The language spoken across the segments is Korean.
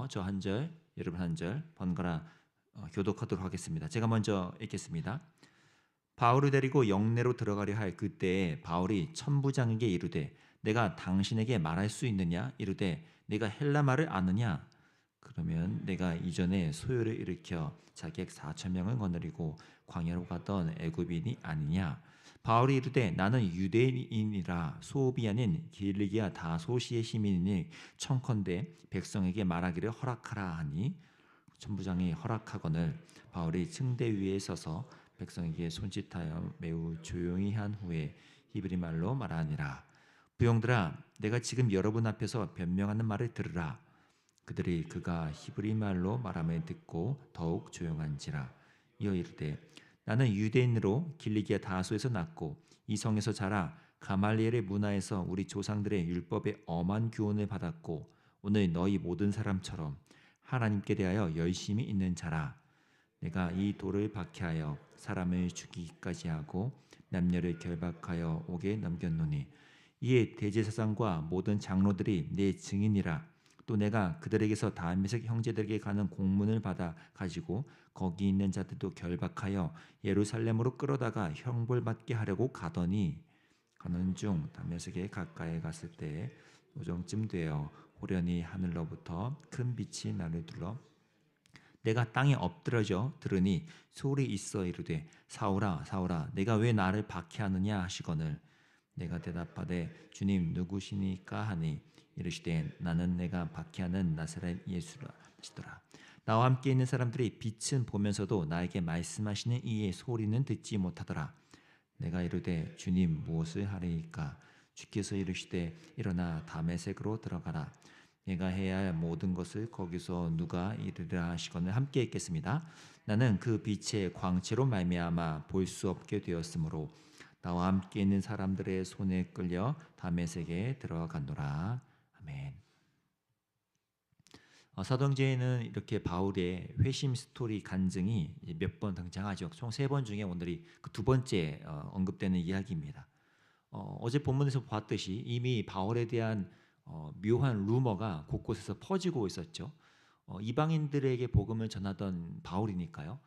해서 저 한 절, 여러분 한 절 번갈아 교독하도록 하겠습니다. 제가 먼저 읽겠습니다. 바울을 데리고 영내로 들어가려 할 그때에 바울이 천부장에게 이르되 내가 당신에게 말할 수 있느냐 이르되 내가 헬라 말을 아느냐 그러면 내가 이전에 소요를 일으켜 자객 4천 명을 거느리고 광야로 가던 애굽인이 아니냐. 바울이 이르되 나는 유대인이라 소읍이 아닌 길리기아 다소시의 시민이니 청컨대 백성에게 말하기를 허락하라 하니 천부장이 허락하거늘 바울이 층대 위에 서서 백성에게 손짓하여 매우 조용히 한 후에 히브리 말로 말하니라. 부용들아 내가 지금 여러분 앞에서 변명하는 말을 들으라. 그들이 그가 히브리 말로 말함을 듣고 더욱 조용한지라. 이어 이르되 나는 유대인으로 길리기아 다소에서 났고 이 성에서 자라 가말리엘의 문화에서 우리 조상들의 율법의 엄한 교훈을 받았고 오늘 너희 모든 사람처럼 하나님께 대하여 열심히 있는 자라. 내가 이 돌을 박해하여 사람을 죽이기까지 하고 남녀를 결박하여 옥에 넘겼노니 이에 대제사장과 모든 장로들이 내 증인이라. 또 내가 그들에게서 다메섹 형제들에게 가는 공문을 받아 가지고 거기 있는 자들도 결박하여 예루살렘으로 끌어다가 형벌받게 하려고 가더니 가는 중 다메섹에 가까이 갔을 때에 오정쯤 되어 호련히 하늘로부터 큰 빛이 나를 둘러 내가 땅에 엎드러져 들으니 소리 있어 이르되 사울아 사울아 내가 왜 나를 박해하느냐 하시거늘 내가 대답하되 주님 누구시니까 하니 이르시되 나는 내가 박해하는 나사렛 예수라 하시더라. 나와 함께 있는 사람들이 빛은 보면서도 나에게 말씀하시는 이의 소리는 듣지 못하더라. 내가 이르되 주님 무엇을 하리이까 주께서 이르시되 일어나 다메섹으로 들어가라. 내가 해야 할 모든 것을 거기서 누가 이르리라 하시거늘. 함께 읽겠습니다. 나는 그 빛의 광채로 말미암아 볼 수 없게 되었으므로 나와 함께 있는 사람들의 손에 끌려 다메섹에 들어가노라. 아멘. 사도행전에는 이렇게 바울의 회심 스토리 간증이 몇 번 등장하죠. 총 3번 중에 오늘이 그 두 번째 언급되는 이야기입니다. 어제 본문에서 봤듯이 이미 바울에 대한 묘한 루머가 곳곳에서 퍼지고 있었죠. 이방인들에게 복음을 전하던 바울이니까요.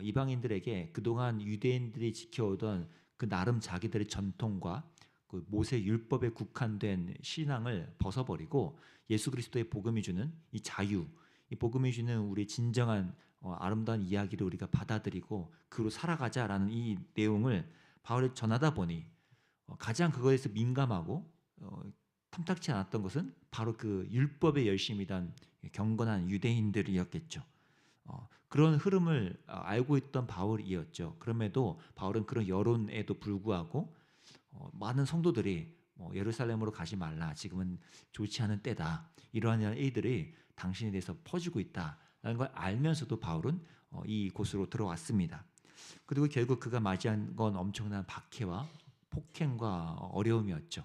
이방인들에게 그동안 유대인들이 지켜오던 그 나름 자기들의 전통과 그 모세 율법에 국한된 신앙을 벗어버리고 예수 그리스도의 복음이 주는 이 자유, 이 복음이 주는 우리 진정한 아름다운 이야기를 우리가 받아들이고 그로 살아가자라는 이 내용을 바울이 전하다 보니 가장 그거에 서 민감하고 탐탁치 않았던 것은 바로 그 율법에 열심이던 경건한 유대인들이었겠죠. 그런 흐름을 알고 있던 바울이었죠. 그럼에도 바울은 그런 여론에도 불구하고 많은 성도들이 예루살렘으로 가지 말라. 지금은 좋지 않은 때다. 이러한 일들이 당신에 대해서 퍼지고 있다라는 걸 알면서도 바울은 이 곳으로 들어왔습니다. 그리고 결국 그가 맞이한 건 엄청난 박해와 폭행과 어려움이었죠.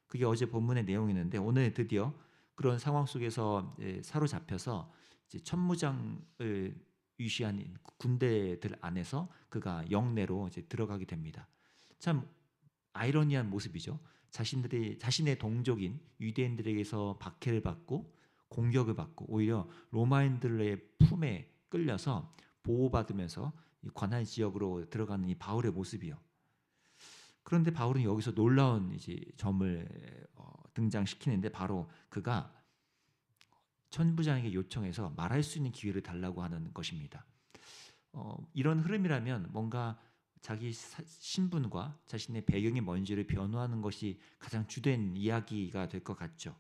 그게 어제 본문의 내용이었는데 오늘 드디어 그런 상황 속에서 사로잡혀서 이제 천무장을 위시한 군대들 안에서 그가 영내로 이제 들어가게 됩니다. 참 아이러니한 모습이죠. 자신의 동족인 유대인들에게서 박해를 받고 공격을 받고 오히려 로마인들의 품에 끌려서 보호받으면서 관할 지역으로 들어가는 이 바울의 모습이요. 그런데 바울은 여기서 놀라운 이제 점을 등장시키는데 바로 그가 천부장에게 요청해서 말할 수 있는 기회를 달라고 하는 것입니다. 이런 흐름이라면 뭔가 자기 신분과 자신의 배경이 뭔지를 변호하는 것이 가장 주된 이야기가 될 것 같죠.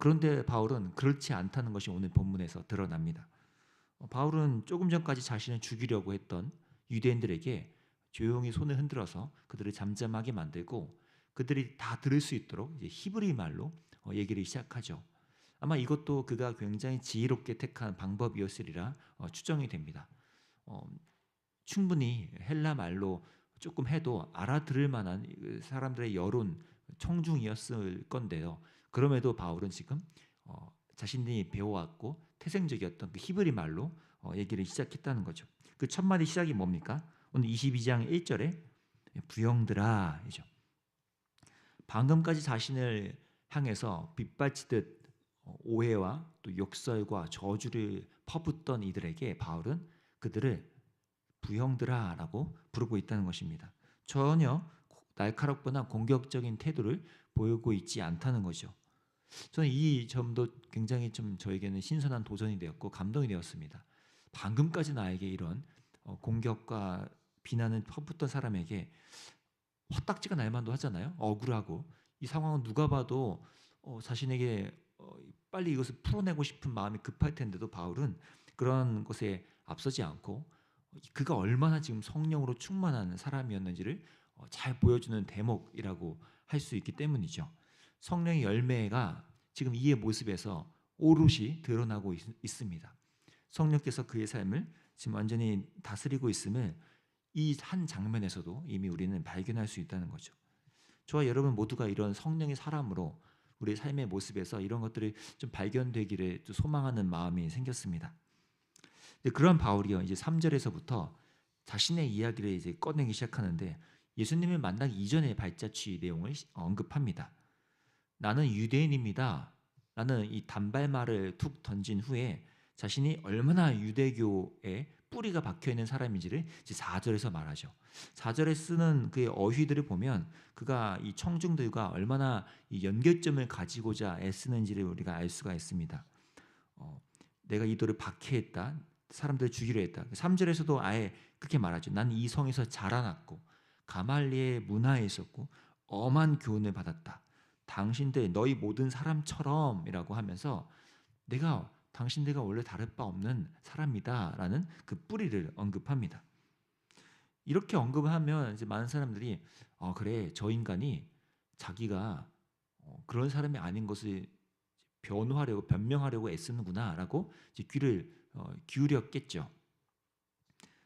그런데 바울은 그렇지 않다는 것이 오늘 본문에서 드러납니다. 바울은 조금 전까지 자신을 죽이려고 했던 유대인들에게 조용히 손을 흔들어서 그들을 잠잠하게 만들고 그들이 다 들을 수 있도록 이제 히브리 말로 얘기를 시작하죠. 아마 이것도 그가 굉장히 지혜롭게 택한 방법이었으리라 추정이 됩니다. 충분히 헬라 말로 조금 해도 알아들을 만한 사람들의 여론 청중이었을 건데요. 그럼에도 바울은 지금 자신이 배워왔고 태생적이었던 그 히브리 말로 얘기를 시작했다는 거죠. 그 첫 마디 시작이 뭡니까? 오늘 22장 1절에 부형들아 이죠. 방금까지 자신을 향해서 빗발치듯 오해와 또 욕설과 저주를 퍼붓던 이들에게 바울은 그들을 부형들아라고 부르고 있다는 것입니다. 전혀 날카롭거나 공격적인 태도를 보이고 있지 않다는 거죠. 저는 이 점도 굉장히 좀 저에게는 신선한 도전이 되었고 감동이 되었습니다. 방금까지 나에게 이런 공격과 비난을 퍼붓던 사람에게 화딱지가 날 만도 하잖아요. 억울하고 이 상황은 누가 봐도 자신에게 빨리 이것을 풀어내고 싶은 마음이 급할 텐데도 바울은 그런 것에 앞서지 않고 그가 얼마나 지금 성령으로 충만한 사람이었는지를 잘 보여주는 대목이라고 할 수 있기 때문이죠. 성령의 열매가 지금 이의 모습에서 오롯이 드러나고 있습니다. 성령께서 그의 삶을 지금 완전히 다스리고 있음을 이 한 장면에서도 이미 우리는 발견할 수 있다는 거죠. 저와 여러분 모두가 이런 성령의 사람으로 우리 삶의 모습에서 이런 것들이 좀 발견되기를 좀 소망하는 마음이 생겼습니다. 그런 바울이요, 이제 3절에서부터 자신의 이야기를 이제 꺼내기 시작하는데 예수님을 만나기 이전의 발자취 내용을 언급합니다. 나는 유대인입니다. 라는 이 단발말을 툭 던진 후에 자신이 얼마나 유대교에 뿌리가 박혀 있는 사람인지를 이제 4절에서 말하죠. 4절에 쓰는 그의 어휘들을 보면 그가 이 청중들과 얼마나 이 연결점을 가지고자 애쓰는지를 우리가 알 수가 있습니다. 내가 이 돌을 박해했다. 사람들을 죽이려 했다. 3절에서도 아예 그렇게 말하죠. 난 이 성에서 자라났고 가말리의 문화에 있었고 엄한 교훈을 받았다. 당신들 너희 모든 사람처럼이라고 하면서 내가 당신들과 원래 다를 바 없는 사람이다라는 그 뿌리를 언급합니다. 이렇게 언급을 하면 이제 많은 사람들이 그래 저 인간이 자기가 그런 사람이 아닌 것을 변호하려고 변명하려고 애쓰는구나라고 이제 귀를 기울였겠죠.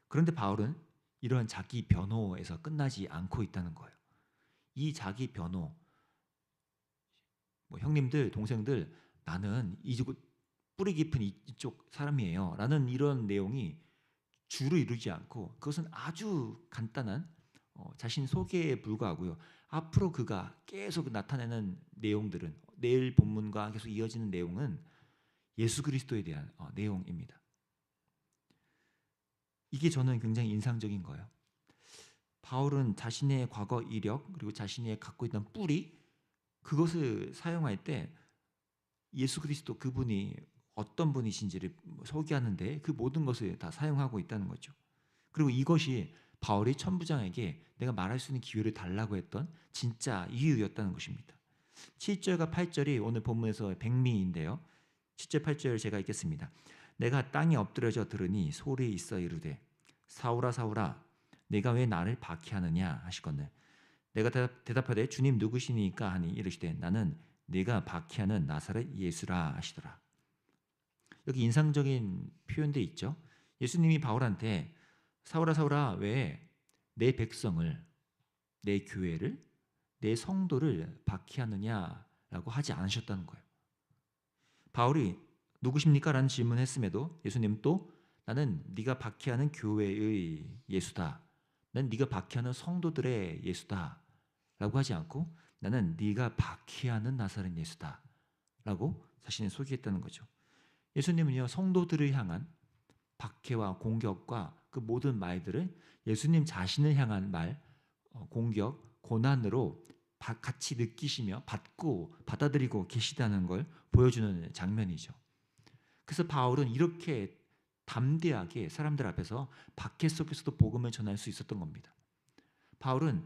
그런데 바울은 이러한 자기 변호에서 끝나지 않고 있다는 거예요. 이 자기 변호, 형님들, 동생들, 나는 이쪽 뿌리 깊은 이쪽 사람이에요. 라는 이런 내용이 주로 이루지 않고 그것은 아주 간단한 자신 소개에 불과하고요. 앞으로 그가 계속 나타내는 내용들은 내일 본문과 계속 이어지는 내용은 예수 그리스도에 대한 내용입니다. 이게 저는 굉장히 인상적인 거예요. 바울은 자신의 과거 이력 그리고 자신이 갖고 있던 뿌리 그것을 사용할 때 예수 그리스도 그분이 어떤 분이신지를 소개하는데 그 모든 것을 다 사용하고 있다는 거죠. 그리고 이것이 바울이 천부장에게 내가 말할 수 있는 기회를 달라고 했던 진짜 이유였다는 것입니다. 7절과 8절이 오늘 본문에서 백미인데요. 7절 8절 제가 읽겠습니다. 내가 땅에 엎드려져 들으니 소리 있어 이르되 사울아 사울아 내가 왜 나를 박해하느냐 하시거늘 내가 대답하되 주님 누구시니까 하니 이르시되 나는 네가 박해하는 나사렛 예수라 하시더라. 여기 인상적인 표현도 있죠. 예수님이 바울한테 사울아 사울아 왜 내 백성을 내 교회를 내 성도를 박해하느냐라고 하지 않으셨다는 거예요. 바울이 누구십니까? 라는 질문을 했음에도 예수님 또 나는 네가 박해하는 교회의 예수다. 난 네가 박해하는 성도들의 예수다. 라고 하지 않고 나는 네가 박해하는 나사렛 예수다. 라고 자신을 소개했다는 거죠. 예수님은요 성도들을 향한 박해와 공격과 그 모든 말들을 예수님 자신을 향한 말, 공격, 고난으로 같이 느끼시며 받고 받아들이고 계시다는 걸 보여주는 장면이죠. 그래서 바울은 이렇게 담대하게 사람들 앞에서 박해 속에서도 복음을 전할 수 있었던 겁니다. 바울은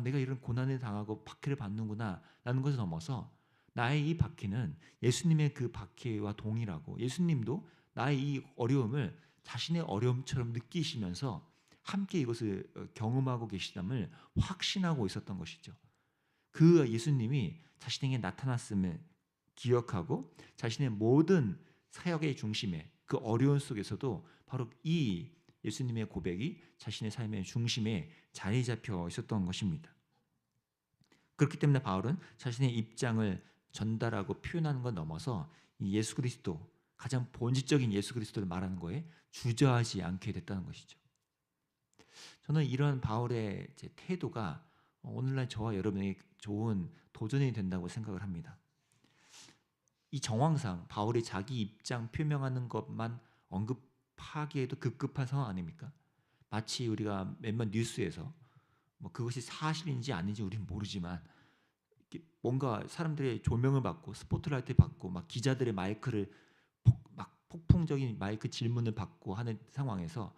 내가 이런 고난을 당하고 박해를 받는구나 라는 것을 넘어서 나의 이 박해는 예수님의 그 박해와 동일하고 예수님도 나의 이 어려움을 자신의 어려움처럼 느끼시면서 함께 이것을 경험하고 계시담을 확신하고 있었던 것이죠. 그 예수님이 자신에게 나타났음을 기억하고 자신의 모든 사역의 중심에 그 어려운 속에서도 바로 이 예수님의 고백이 자신의 삶의 중심에 자리 잡혀 있었던 것입니다. 그렇기 때문에 바울은 자신의 입장을 전달하고 표현하는 것 넘어서 이 예수 그리스도 가장 본질적인 예수 그리스도를 말하는 거에 주저하지 않게 됐다는 것이죠. 저는 이러한 바울의 태도가 오늘날 저와 여러분에게 좋은 도전이 된다고 생각을 합니다. 이 정황상 바울이 자기 입장 표명하는 것만 언급하기에도 급급한 상황 아닙니까? 마치 우리가 몇몇 뉴스에서 뭐 그것이 사실인지 아닌지 우리는 모르지만 뭔가 사람들의 조명을 받고 스포트라이트 받고 막 기자들의 마이크를 막 폭풍적인 마이크 질문을 받고 하는 상황에서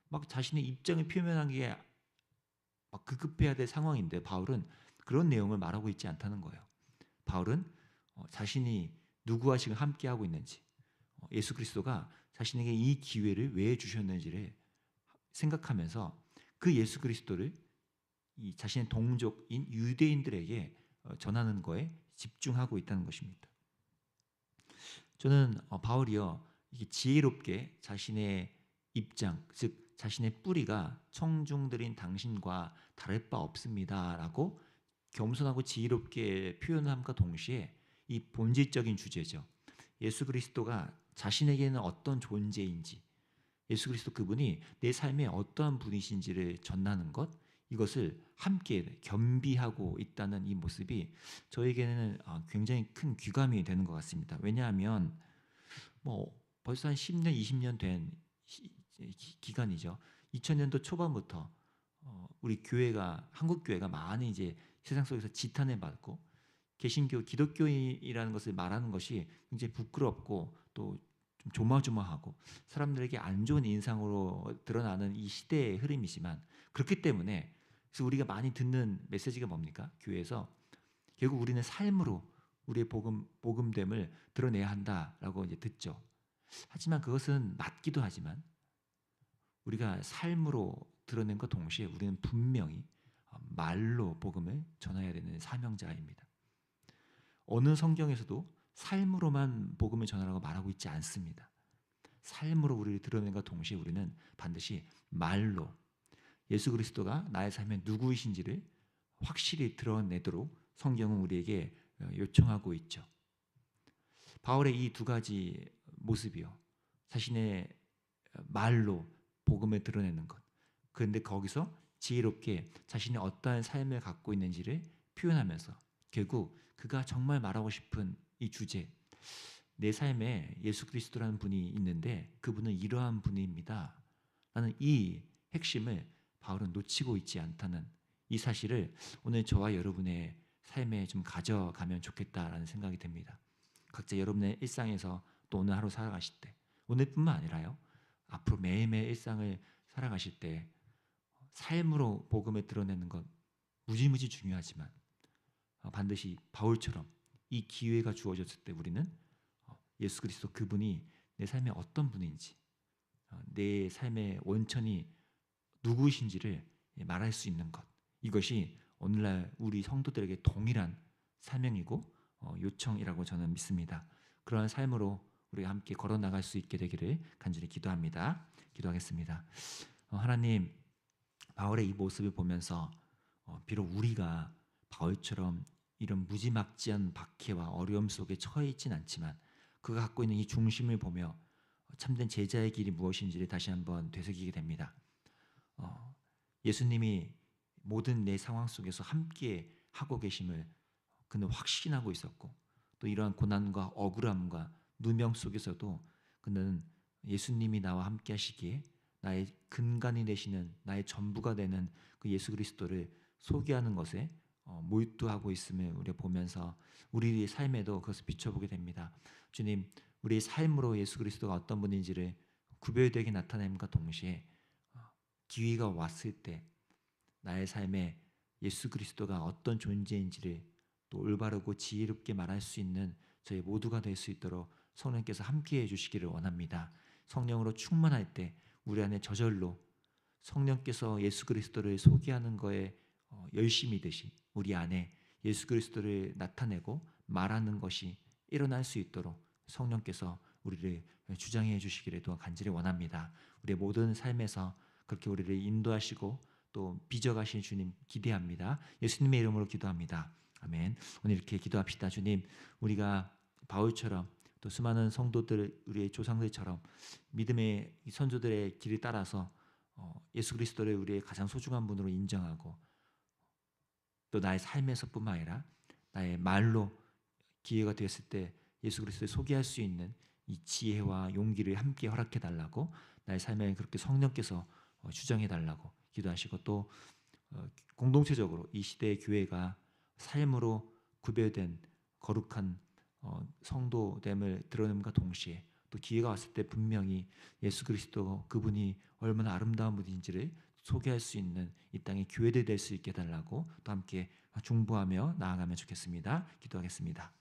막 자신의 입장을 표현하는 게 막 급급해야 될 상황인데 바울은 그런 내용을 말하고 있지 않다는 거예요. 바울은 자신이 누구와 지금 함께하고 있는지, 예수 그리스도가 자신에게 이 기회를 왜 주셨는지를 생각하면서 그 예수 그리스도를 이 자신의 동족인 유대인들에게 전하는 거에 집중하고 있다는 것입니다. 저는 바울이요 이게 지혜롭게 자신의 입장, 즉 자신의 뿌리가 청중들인 당신과 다를 바 없습니다라고 겸손하고 지혜롭게 표현함과 동시에 이 본질적인 주제죠. 예수 그리스도가 자신에게는 어떤 존재인지, 예수 그리스도 그분이 내 삶에 어떠한 분이신지를 전하는 것, 이것을 함께 겸비하고 있다는 이 모습이 저에게는 굉장히 큰 귀감이 되는 것 같습니다. 왜냐하면 뭐 벌써 한 10년, 20년 된 기간이죠. 2000년도 초반부터 우리 교회가 한국 교회가 많이 이제 세상 속에서 지탄을 받고 개신교 기독교인이라는 것을 말하는 것이 굉장히 부끄럽고 또 좀 조마조마하고 사람들에게 안 좋은 인상으로 드러나는 이 시대의 흐름이지만 그렇기 때문에 그래서 우리가 많이 듣는 메시지가 뭡니까? 교회에서 결국 우리는 삶으로 우리의 복음됨을 드러내야 한다라고 이제 듣죠. 하지만 그것은 맞기도 하지만 우리가 삶으로 드러낸 것 동시에 우리는 분명히 말로 복음을 전해야 되는 사명자입니다. 어느 성경에서도 삶으로만 복음을 전하라고 말하고 있지 않습니다. 삶으로 우리를 드러낸과 동시에 우리는 반드시 말로 예수 그리스도가 나의 삶의 누구이신지를 확실히 드러내도록 성경은 우리에게 요청하고 있죠. 바울의 이 두 가지 모습이요. 자신의 말로 복음을 드러내는 것. 그런데 거기서 지혜롭게 자신이 어떠한 삶을 갖고 있는지를 표현하면서 결국 그가 정말 말하고 싶은 이 주제, 내 삶에 예수 그리스도라는 분이 있는데 그분은 이러한 분입니다. 라는 이 핵심을 바울은 놓치고 있지 않다는 이 사실을 오늘 저와 여러분의 삶에 좀 가져가면 좋겠다라는 생각이 듭니다. 각자 여러분의 일상에서 또 오늘 하루 살아가실 때 오늘뿐만 아니라요. 앞으로 매일매일 일상을 살아가실 때 삶으로 복음을 드러내는 것 무지무지 중요하지만 반드시 바울처럼 이 기회가 주어졌을 때 우리는 예수 그리스도 그분이 내 삶에 어떤 분인지 내 삶의 원천이 누구이신지를 말할 수 있는 것 이것이 오늘날 우리 성도들에게 동일한 사명이고 요청이라고 저는 믿습니다. 그러한 삶으로 우리가 함께 걸어나갈 수 있게 되기를 간절히 기도합니다. 기도하겠습니다. 하나님 바울의 이 모습을 보면서 비록 우리가 바울처럼 이런 무지막지한 박해와 어려움 속에 처해 있진 않지만 그가 갖고 있는 이 중심을 보며 참된 제자의 길이 무엇인지를 다시 한번 되새기게 됩니다. 예수님이 모든 내 상황 속에서 함께 하고 계심을 그는 확신하고 있었고 또 이러한 고난과 억울함과 누명 속에서도 그는 예수님이 나와 함께 하시기에 나의 근간이 되시는 나의 전부가 되는 그 예수 그리스도를 소개하는 것에 몰두하고 있음을 우리가 보면서 우리의 삶에도 그것을 비춰보게 됩니다. 주님, 우리의 삶으로 예수 그리스도가 어떤 분인지를 구별되게 나타냄과 동시에 기회가 왔을 때 나의 삶에 예수 그리스도가 어떤 존재인지를 또 올바르고 지혜롭게 말할 수 있는 저희 모두가 될 수 있도록 성령께서 함께해 주시기를 원합니다. 성령으로 충만할 때 우리 안에 저절로 성령께서 예수 그리스도를 소개하는 거에 열심이듯이 우리 안에 예수 그리스도를 나타내고 말하는 것이 일어날 수 있도록 성령께서 우리를 주장해 주시기를 또 간절히 원합니다. 우리의 모든 삶에서 그렇게 우리를 인도하시고 또 빚어가신 주님 기대합니다. 예수님의 이름으로 기도합니다. 아멘. 오늘 이렇게 기도합시다. 주님, 우리가 바울처럼 또 수많은 성도들 우리의 조상들처럼 믿음의 선조들의 길을 따라서 예수 그리스도를 우리의 가장 소중한 분으로 인정하고 또 나의 삶에서뿐만 아니라 나의 말로 기회가 되었을 때 예수 그리스도를 소개할 수 있는 이 지혜와 용기를 함께 허락해 달라고, 나의 삶에 그렇게 성령께서 주정해 달라고 기도하시고, 또 공동체적으로 이 시대의 교회가 삶으로 구별된 거룩한 성도됨을 드러냄과 동시에 또 기회가 왔을 때 분명히 예수 그리스도 그분이 얼마나 아름다운 분인지를 소개할 수 있는 이 땅의 교회들 될 수 있게 해달라고 또 함께 중보하며 나아가면 좋겠습니다. 기도하겠습니다.